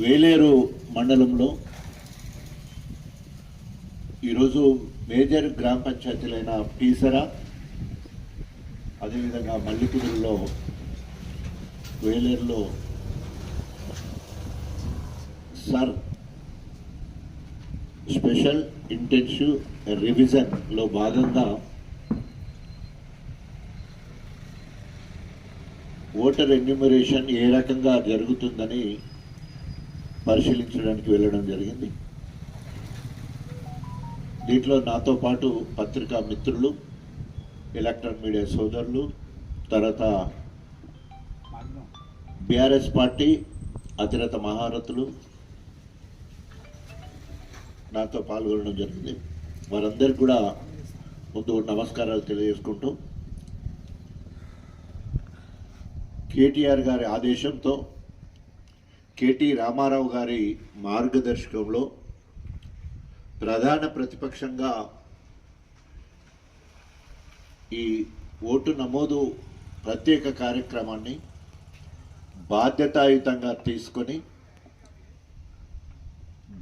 వేలేరు మండలంలో ఈరోజు మేజర్ గ్రామ పంచాయతీలైన పీసర, అదేవిధంగా మల్లికుదురులో, వేలేరులో సర్ స్పెషల్ ఇంటెన్సివ్ రివిజన్లో భాగంగా ఓటర్ ఎన్యూమరేషన్ ఏ రకంగా జరుగుతుందని పరిశీలించడానికి వెళ్ళడం జరిగింది. దీంట్లో నాతో పాటు పత్రికా మిత్రులు, ఎలక్ట్రానిక్ మీడియా సోదరులు, తర్వాత బీఆర్ఎస్ పార్టీ అతిరత మహారథులు నాతో పాల్గొనడం జరిగింది. వారందరికీ కూడా ముందు నమస్కారాలు తెలియజేసుకుంటూ, కేటీఆర్ గారి ఆదేశంతో కేటీ రామారావు గారి మార్గదర్శకంలో ప్రధాన ప్రతిపక్షంగా ఈ ఓటు నమోదు ప్రత్యేక కార్యక్రమాన్ని బాధ్యతాయుతంగా తీసుకొని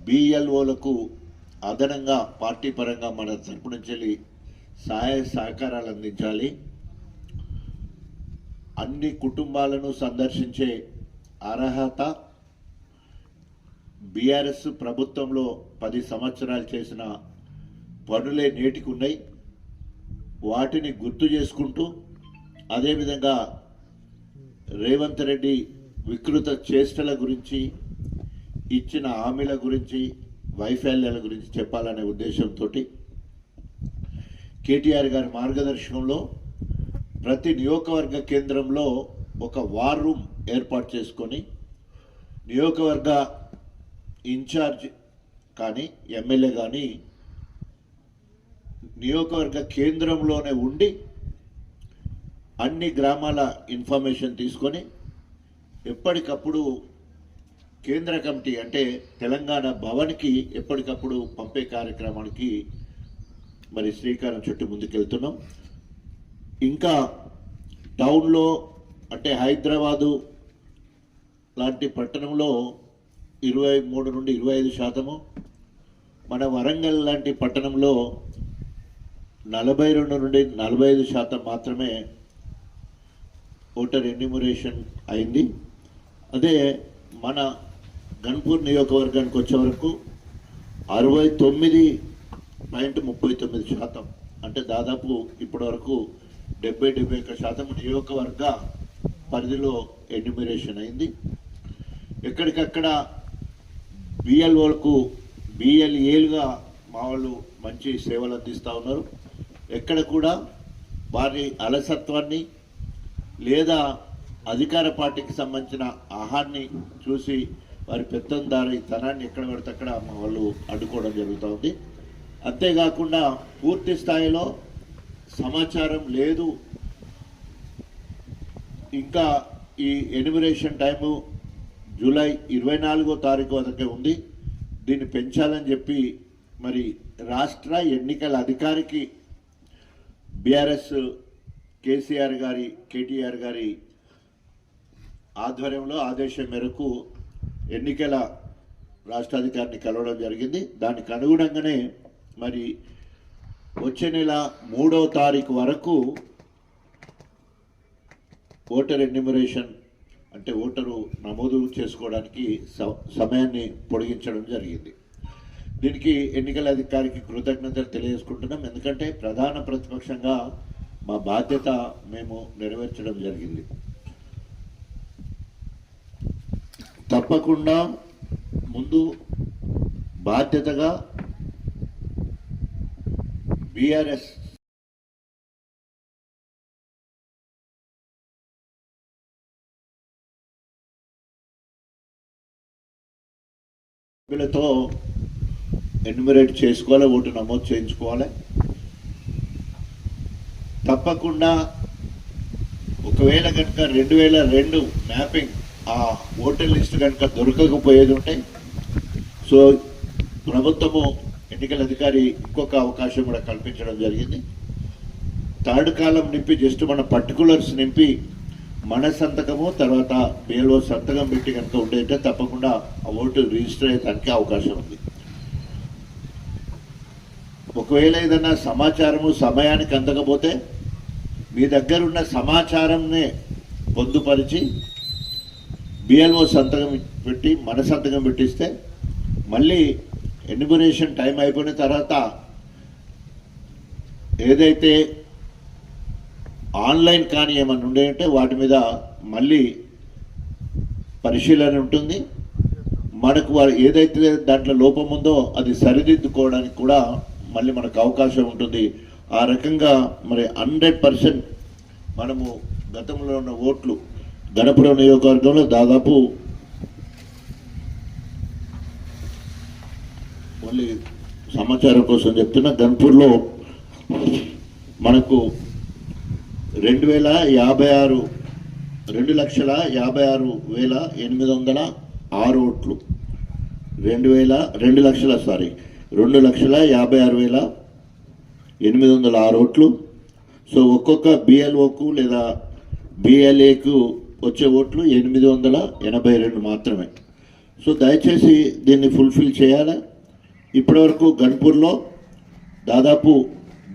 బిఎల్ఓలకు అదనంగా పార్టీ పరంగా మన తరపు నుంచి సహాయ సహకారాలు అందించాలి. అన్ని కుటుంబాలను సందర్శించే అర్హత బీఆర్ఎస్ ప్రభుత్వంలో 10 సంవత్సరాలు చేసిన పనులే నేటికి ఉన్నాయి. వాటిని గుర్తు చేసుకుంటూ, అదేవిధంగా రేవంత్ రెడ్డి వికృత చేష్టల గురించి, ఇచ్చిన హామీల గురించి, వైఫల్యాల గురించి చెప్పాలనే ఉద్దేశంతో కేటీఆర్ గారి మార్గదర్శకంలో ప్రతి నియోజకవర్గ కేంద్రంలో ఒక వార్ రూమ్ ఏర్పాటు చేసుకొని నియోజకవర్గ ఇన్ఛార్జ్ కానీ ఎమ్మెల్యే కానీ నియోజకవర్గ కేంద్రంలోనే ఉండి అన్ని గ్రామాల ఇన్ఫర్మేషన్ తీసుకొని ఎప్పటికప్పుడు కేంద్ర కమిటీ అంటే తెలంగాణ భవన్కి ఎప్పటికప్పుడు పంపే కార్యక్రమానికి మరి శ్రీకారం చుట్టూ ముందుకెళ్తున్నాం. ఇంకా టౌన్లో అంటే హైదరాబాదు లాంటి పట్టణంలో 23 నుండి 25%, మన వరంగల్ లాంటి పట్టణంలో 42 నుండి 45% మాత్రమే ఓటర్ ఎన్యూమరేషన్ అయింది. అదే మన గన్పూర్ నియోజకవర్గానికి వచ్చే వరకు 69.39%, అంటే దాదాపు ఇప్పటి వరకు 70-71% నియోజకవర్గ పరిధిలో ఎన్యూమరేషన్ అయింది. ఎక్కడికక్కడ బిఎల్ఓలకు బిఎల్ఏలుగా మా వాళ్ళు మంచి సేవలు అందిస్తూ ఉన్నారు. ఎక్కడ కూడా వారి అలసత్వాన్ని లేదా అధికార పార్టీకి సంబంధించిన ఆహాన్ని చూసి వారి పెత్తందారి తనాన్ని ఎక్కడ పడితే అక్కడ మా వాళ్ళు అడ్డుకోవడం జరుగుతూ ఉంది. అంతేకాకుండా పూర్తి స్థాయిలో సమాచారం లేదు. ఇంకా ఈ ఎన్యూమరేషన్ టైము జూలై 24వ తారీఖు వరకే ఉంది. దీన్ని పెంచాలని చెప్పి మరి రాష్ట్ర ఎన్నికల అధికారికి బీఆర్ఎస్ కేటీఆర్ గారి ఆధ్వర్యంలో ఆదేశం మేరకు ఎన్నికల రాష్ట్ర అధికారిని కలవడం జరిగింది. దానికి అనుగుణంగానే మరి వచ్చే నెల 3వ తారీఖు వరకు ఓటర్ ఎన్యూమరేషన్ అంటే ఓటరు నమోదు చేసుకోవడానికి సమయాన్ని పొడిగించడం జరిగింది. దీనికి ఎన్నికల అధికారికి కృతజ్ఞతలు తెలియజేసుకుంటున్నాం. ఎందుకంటే ప్రధాన ప్రతిపక్షంగా మా బాధ్యత మేము నెరవేర్చడం జరిగింది. తప్పకుండా ముందు బాధ్యతగా బీఆర్ఎస్ సభ్యులతో ఎన్యూమరేట్ చేసుకోవాలి, ఓటు నమోదు చేయించుకోవాలి. తప్పకుండా ఒకవేళ కనుక 2002 మ్యాపింగ్ ఆ ఓటర్ లిస్ట్ కనుక దొరకకపోయేది ఉంటే సో ప్రభుత్వము ఎన్నికల అధికారి ఇంకొక అవకాశం కూడా కల్పించడం జరిగింది. థర్డ్ కాలం నింపి జస్ట్ మన పర్టికులర్స్ నింపి మన సంతకము తర్వాత బిఎల్ఓ సంతకం పెట్టి కనుక ఉండేటే తప్పకుండా ఆ ఓటు రిజిస్టర్ అయ్యేదానికి అవకాశం ఉంది. ఒకవేళ ఏదైనా సమాచారము సమయానికి అందకపోతే మీ దగ్గర ఉన్న సమాచారంనే పొందుపరిచి బిఎల్ఓ సంతకం పెట్టి మన సంతకం పెట్టిస్తే మళ్ళీ ఎన్యూమరేషన్ టైం అయిపోయిన తర్వాత ఏదైతే ఆన్లైన్ కానీ ఏమన్నా ఉండేయంటే వాటి మీద మళ్ళీ పరిశీలన ఉంటుంది. మనకు ఏదైతే దాంట్లో లోపం ఉందో అది సరిదిద్దుకోవడానికి కూడా మళ్ళీ మనకు అవకాశం ఉంటుంది. ఆ రకంగా మరి 100% మనము గతంలో ఉన్న ఓట్లు గణపురం నియోజకవర్గంలో దాదాపు మళ్ళీ సమాచారం కోసం చెప్తున్నా, గన్పూర్లో మనకు 2,56,806 ఓట్లు, 2,56,806 ఓట్లు. సో ఒక్కొక్క బిఎల్ఓకు లేదా బిఎల్ఏకు వచ్చే ఓట్లు 882 మాత్రమే. సో దయచేసి దీన్ని ఫుల్ఫిల్ చేయాలి. ఇప్పటివరకు గన్పూర్లో దాదాపు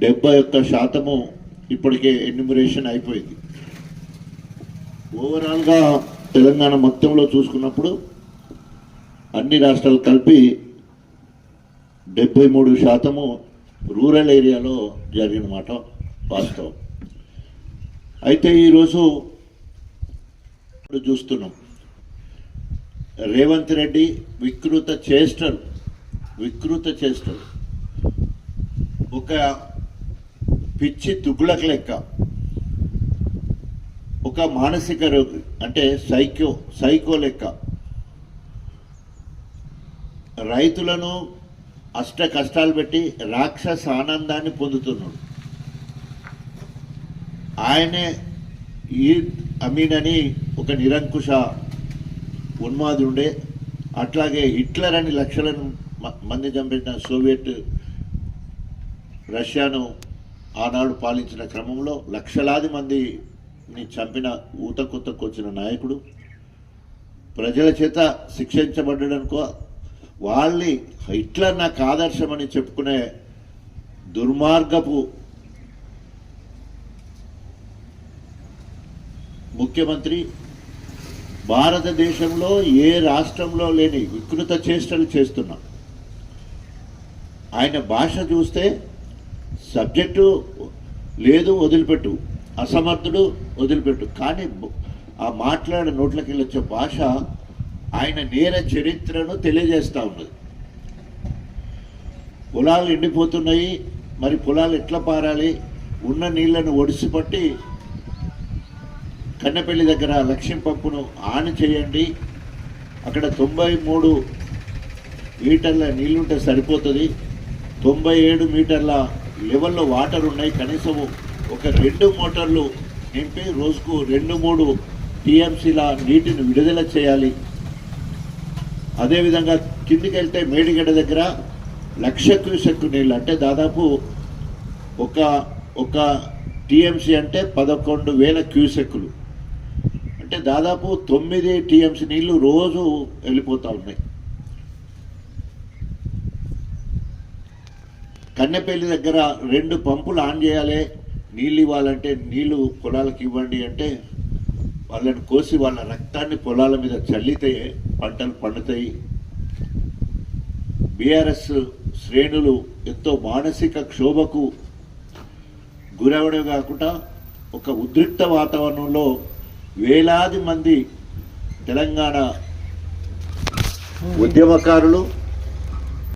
71% ఇప్పటికే ఎన్యూమరేషన్ అయిపోయింది. ఓవరాల్గా తెలంగాణ మొత్తంలో చూసుకున్నప్పుడు అన్ని రాష్ట్రాలు కలిపి 73% రూరల్ ఏరియాలో జరిగిన మాట వాస్తవం. అయితే ఈరోజు చూస్తున్నాం రేవంత్ రెడ్డి వికృత చేష్టలు ఒక పిచ్చి తుగ్లక్ లెక్క, ఒక మానసిక రోగి అంటే సైకో లెక్క రైతులను అష్ట కష్టాలు పెట్టి రాక్షస ఆనందాన్ని పొందుతున్నాడు. ఆయనే ఈద్ అమీన్ అని ఒక నిరంకుశ ఉన్మాది ఉండే, అట్లాగే హిట్లర్ అని లక్షలను మంది చంపిన సోవియట్ రష్యాను ఆనాడు పాలించిన క్రమంలో లక్షలాది మందిని చంపిన ఊతకొత్తకొచ్చిన నాయకుడు ప్రజల చేత శిక్షించబడ్డాడనుకో, వాళ్ళని హిట్లర్ నాకు ఆదర్శమని చెప్పుకునే దుర్మార్గపు ముఖ్యమంత్రి భారతదేశంలో ఏ రాష్ట్రంలో లేని వికృత చేష్టలు చేస్తున్నా. ఆయన భాష చూస్తే సబ్జెక్టు లేదు వదిలిపెట్టు, అసమర్థుడు వదిలిపెట్టు, కానీ ఆ మాట్లాడే నోట్లకి వచ్చే భాష ఆయన నేర చరిత్రను తెలియజేస్తూ ఉన్నది. పొలాలు ఎండిపోతున్నాయి, మరి పొలాలు ఎట్లా పారాలి, ఉన్న నీళ్లను ఒడిసిపట్టి కన్నెపల్లి దగ్గర లక్ష్యం పంపును ఆన్ చేయండి, అక్కడ 93 మీటర్ల నీళ్లుంటే సరిపోతుంది, 97 మీటర్ల లెవెల్లో వాటర్ ఉన్నాయి, కనీసం ఒక 2 మోటార్లు నింపి రోజుకు 2-3 టీఎంసీల నీటిని విడుదల చేయాలి. అదేవిధంగా కిందికి వెళ్తే మేడిగడ్డ దగ్గర 1,00,000 క్యూసెక్ నీళ్ళు, అంటే దాదాపు ఒక టీఎంసీ అంటే 11,000 క్యూసెక్కులు, అంటే దాదాపు 9 టీఎంసీ నీళ్లు రోజు వెళ్ళిపోతూ ఉన్నాయి. కన్నెపల్లి దగ్గర 2 పంపులు ఆన్ చేయాలి, నీళ్ళు ఇవ్వాలంటే నీళ్లు పొలాలకు ఇవ్వండి అంటే వాళ్ళని కోసి వాళ్ళ రక్తాన్ని పొలాల మీద చల్లితే పంటలు పండుతాయి. బీఆర్ఎస్ శ్రేణులు ఎంతో మానసిక క్షోభకు గురవడం కాకుండా ఒక ఉద్రిక్త వాతావరణంలో వేలాది మంది తెలంగాణ ఉద్యమకారులు